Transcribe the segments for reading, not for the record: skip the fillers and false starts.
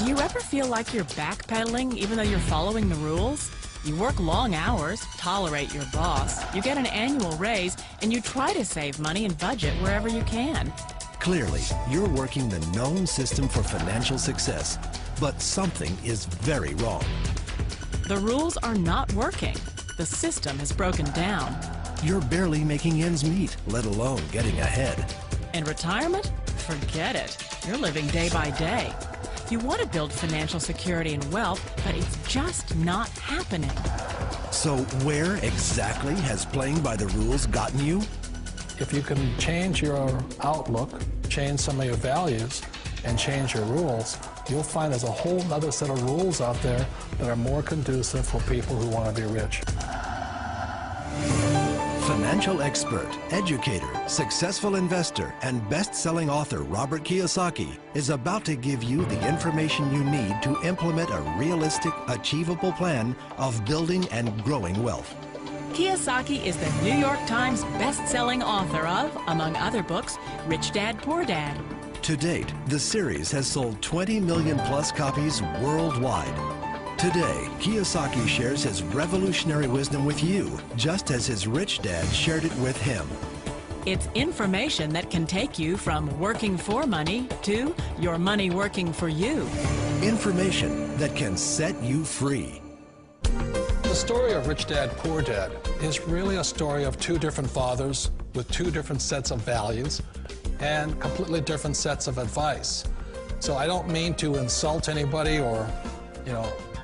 Do you ever feel like you're backpedaling even though you're following the rules? You work long hours, tolerate your boss, you get an annual raise, and you try to save money and budget wherever you can. Clearly, you're working the known system for financial success, but something is very wrong. The rules are not working. The system has broken down. You're barely making ends meet, let alone getting ahead. And retirement? Forget it. You're living day by day. You want to build financial security and wealth, but it's just not happening. So where exactly has playing by the rules gotten you? If you can change your outlook, change some of your values, and change your rules, you'll find there's a whole other set of rules out there that are more conducive for people who want to be rich. Financial expert, educator, successful investor, and best-selling author Robert Kiyosaki is about to give you the information you need to implement a realistic, achievable plan of building and growing wealth. Kiyosaki is the New York Times best-selling author of, among other books, Rich Dad, Poor Dad. To date, the series has sold 20 million plus copies worldwide. Today, Kiyosaki shares his revolutionary wisdom with you, just as his rich dad shared it with him. It's information that can take you from working for money to your money working for you. Information that can set you free. The story of Rich Dad, Poor Dad is really a story of two different fathers with two different sets of values and completely different sets of advice. So I don't mean to insult anybody or,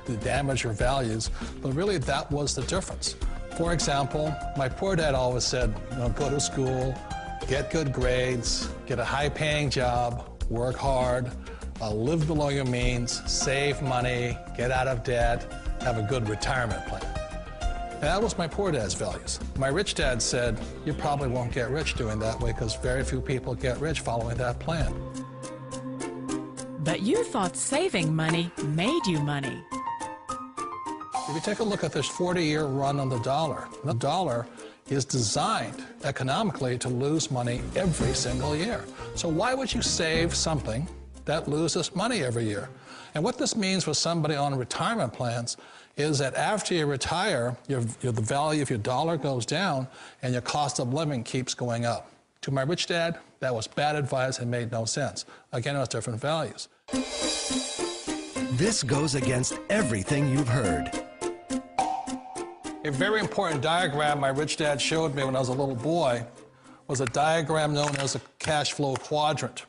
to damage your values, but really that was the difference. For example, my poor dad always said, go to school, get good grades, get a high-paying job, work hard, live below your means, save money, get out of debt, have a good retirement plan. And that was my poor dad's values. My rich dad said, you probably won't get rich doing that way because very few people get rich following that plan. But you thought saving money made you money. If you take a look at this 40-year run on the dollar is designed economically to lose money every single year. So why would you save something that loses money every year? And what this means for somebody on retirement plans is that after you retire, the value of your dollar goes down and your cost of living keeps going up. To my rich dad, that was bad advice and made no sense. Again, it was different values. This goes against everything you've heard. A very important diagram my rich dad showed me when I was a little boy was a diagram known as a cash flow quadrant.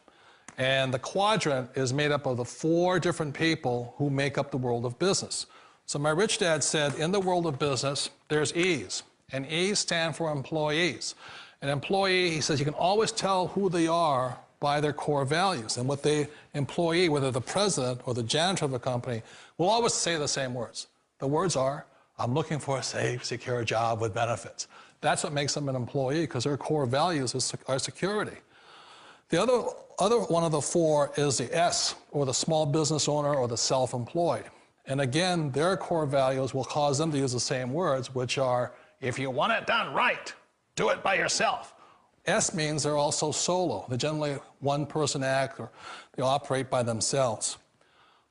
And the quadrant is made up of the 4 different people who make up the world of business. So my rich dad said, in the world of business, there's E's, and E's stand for employees. An employee, he says, you can always tell who they are by their core values. And what the employee, whether the president or the janitor of the company, will always say the same words. The words are, I'm looking for a safe, secure job with benefits. That's what makes them an employee, because their core values are security. The other one of the 4 is the S, or the small business owner or the self-employed. And again, their core values will cause them to use the same words, which are, if you want it done right, do it by yourself. S means they're also solo. They're generally one-person act, or they operate by themselves.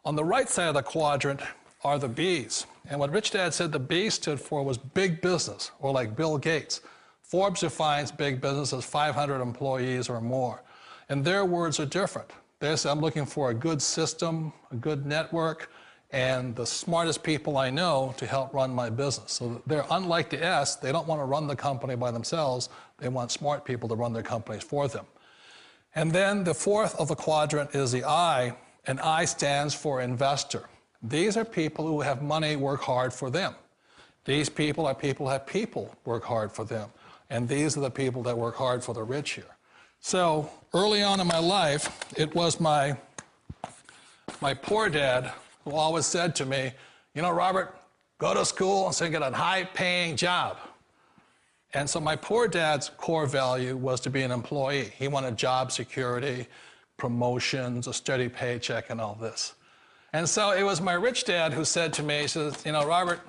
On the right side of the quadrant are the B's. And what Rich Dad said the B stood for was big business, or like Bill Gates. Forbes defines big business as 500 employees or more. And their words are different. They say, I'm looking for a good system, a good network, and the smartest people I know to help run my business. So they're unlike the S. They don't want to run the company by themselves. They want smart people to run their companies for them. And then the 4th of the quadrant is the I, and I stands for investor. These are people who have money work hard for them. These people are people who have people work hard for them. And these are the people that work hard for the rich here. So early on in my life, it was my poor dad who always said to me, Robert, go to school and so you get a high-paying job. And so my poor dad's core value was to be an employee. He wanted job security, promotions, a steady paycheck, and all this. And so it was my rich dad who said to me, he says, Robert,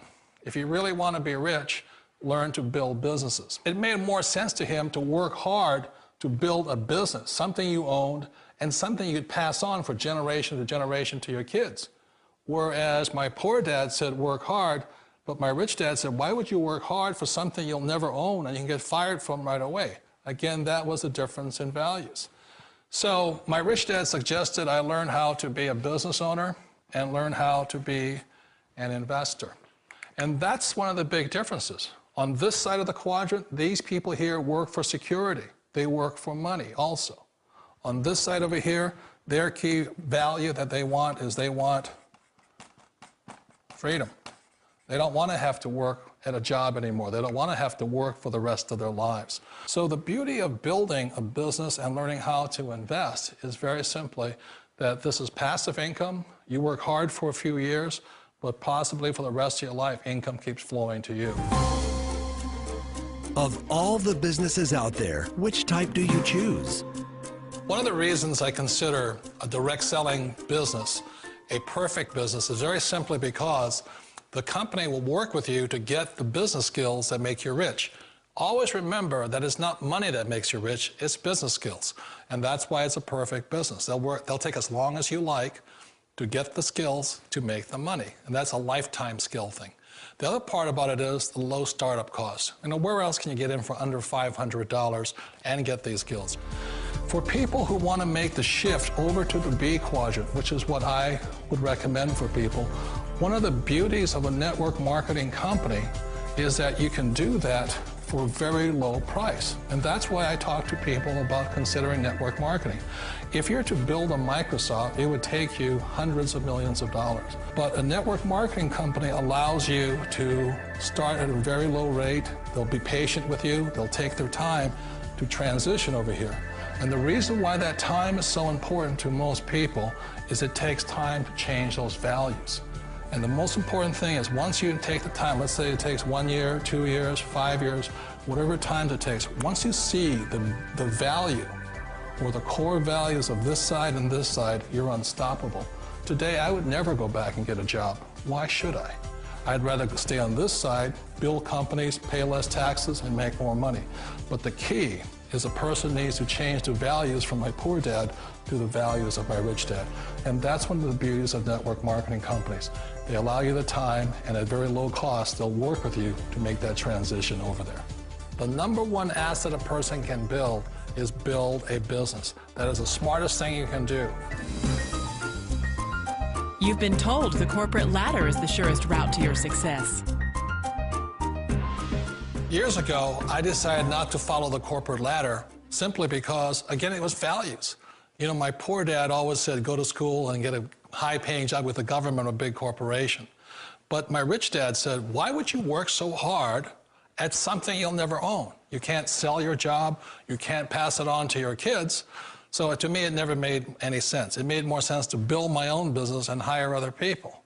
if you really want to be rich, learn to build businesses. It made more sense to him to work hard to build a business, something you owned, and something you could pass on for generation to generation to your kids. Whereas my poor dad said, work hard, but my rich dad said, why would you work hard for something you'll never own and you can get fired from right away? Again, that was the difference in values. So my rich dad suggested I learn how to be a business owner and learn how to be an investor. And that's one of the big differences. On this side of the quadrant, these people here work for security. They work for money also. On this side over here, their key value that they want is they want freedom. They don't want to have to work at a job anymore. They don't want to have to work for the rest of their lives. So the beauty of building a business and learning how to invest is very simply that this is passive income. You work hard for a few years, but possibly for the rest of your life, income keeps flowing to you. Of all the businesses out there, which type do you choose? One of the reasons I consider a direct selling business a perfect business is very simply because the company will work with you to get the business skills that make you rich. Always remember that it's not money that makes you rich, it's business skills. And that's why it's a perfect business. They'll take as long as you like to get the skills to make the money. And that's a lifetime skill thing. The other part about it is the low startup cost. You know, where else can you get in for under $500 and get these skills? For people who want to make the shift over to the B quadrant, which is what I would recommend for people, one of the beauties of a network marketing company is that you can do that for a very low price. And that's why I talk to people about considering network marketing. If you're to build a Microsoft, it would take you hundreds of millions of dollars. But a network marketing company allows you to start at a very low rate. They'll be patient with you. They'll take their time to transition over here. And the reason why that time is so important to most people is it takes time to change those values. And the most important thing is once you take the time, let's say it takes 1 year, 2 years, 5 years, whatever time it takes, once you see the value or the core values of this side and this side, you're unstoppable. Today, I would never go back and get a job. Why should I? I'd rather stay on this side, build companies, pay less taxes, and make more money. But the key is a person needs to change the values from my poor dad to the values of my rich dad. And that's one of the beauties of network marketing companies. They allow you the time, and at very low cost, they'll work with you to make that transition over there. The number one asset a person can build is build a business. That is the smartest thing you can do. You've been told the corporate ladder is the surest route to your success. Years ago, I decided not to follow the corporate ladder simply because, again, it was values. You know, my poor dad always said, go to school and get a high-paying job with the government or a big corporation. But my rich dad said, why would you work so hard at something you'll never own? You can't sell your job. You can't pass it on to your kids. So to me, it never made any sense. It made more sense to build my own business and hire other people.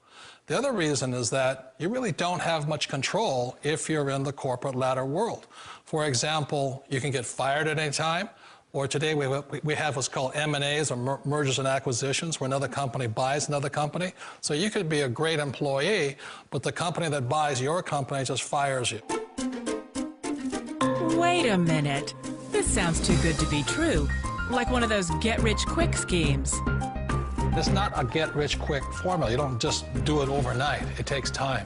The other reason is that you really don't have much control if you're in the corporate ladder world. For example, you can get fired at any time, or today we have what's called M&As, or mergers and acquisitions, where another company buys another company. So you could be a great employee, but the company that buys your company just fires you. Wait a minute. This sounds too good to be true. Like one of those get-rich-quick schemes. It's not a get-rich-quick formula. You don't just do it overnight. It takes time.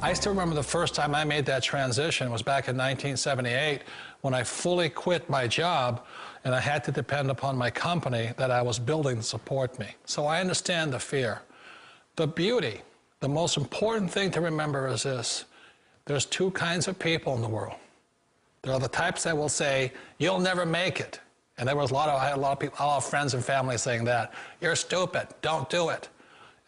I still remember the first time I made that transition was back in 1978 when I fully quit my job and I had to depend upon my company that I was building to support me. So I understand the fear. The beauty, the most important thing to remember is this. There's two kinds of people in the world. There are the types that will say, you'll never make it. And there was I had a lot of people, a lot of friends and family saying that. You're stupid, don't do it.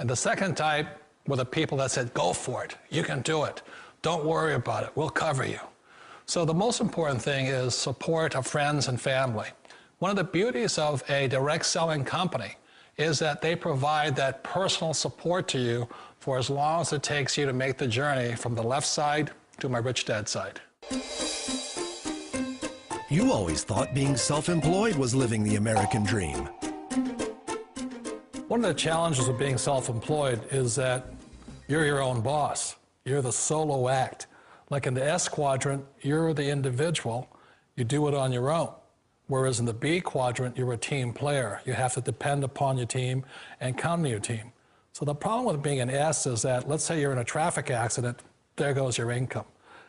And the second type were the people that said, go for it, you can do it. Don't worry about it, we'll cover you. So the most important thing is support of friends and family. One of the beauties of a direct selling company is that they provide that personal support to you for as long as it takes you to make the journey from the left side to my rich dad side. You always thought being self-employed was living the American dream. One of the challenges of being self-employed is that you're your own boss. You're the solo act. Like in the S quadrant, you're the individual. You do it on your own. Whereas in the B quadrant, you're a team player. You have to depend upon your team and count on your team. So the problem with being an S is that, let's say you're in a traffic accident, there goes your income.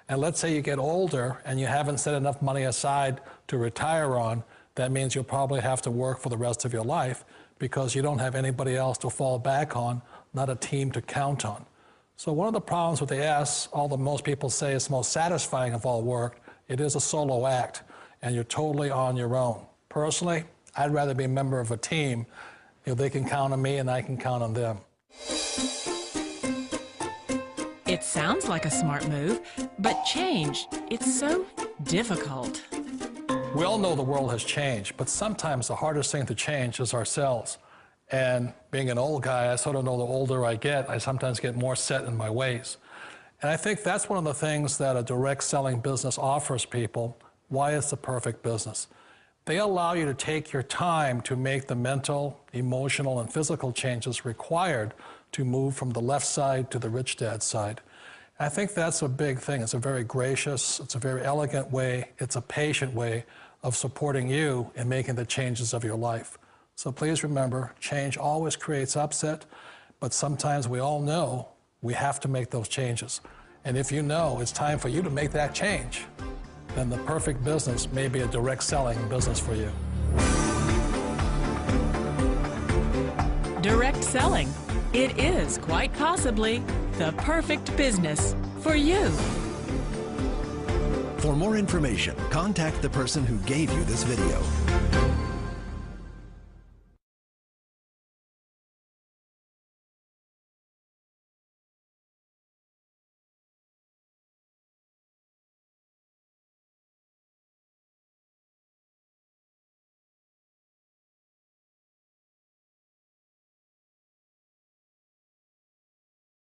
And let's say you get older and you haven't set enough money aside to retire on, that means you'll probably have to work for the rest of your life because you don't have anybody else to fall back on, not a team to count on. So one of the problems with the S, although most people say it's the most satisfying of all work, it is a solo act, and you're totally on your own. Personally, I'd rather be a member of a team. If they can count on me and I can count on them. It sounds like a smart move, but change, it's so difficult. We all know the world has changed, but sometimes the hardest thing to change is ourselves. And being an old guy, I sort of know the older I get, I sometimes get more set in my ways. And I think that's one of the things that a direct selling business offers people, why it's the perfect business. They allow you to take your time to make the mental, emotional, and physical changes required to move from the left side to the rich dad side. I think that's a big thing. It's a very gracious, it's a very elegant way, it's a patient way of supporting you in making the changes of your life. So please remember, change always creates upset, but sometimes we all know we have to make those changes. And if you know it's time for you to make that change, then the perfect business may be a direct selling business for you. Direct selling. It is quite possibly the perfect business for you. For more information, contact the person who gave you this video.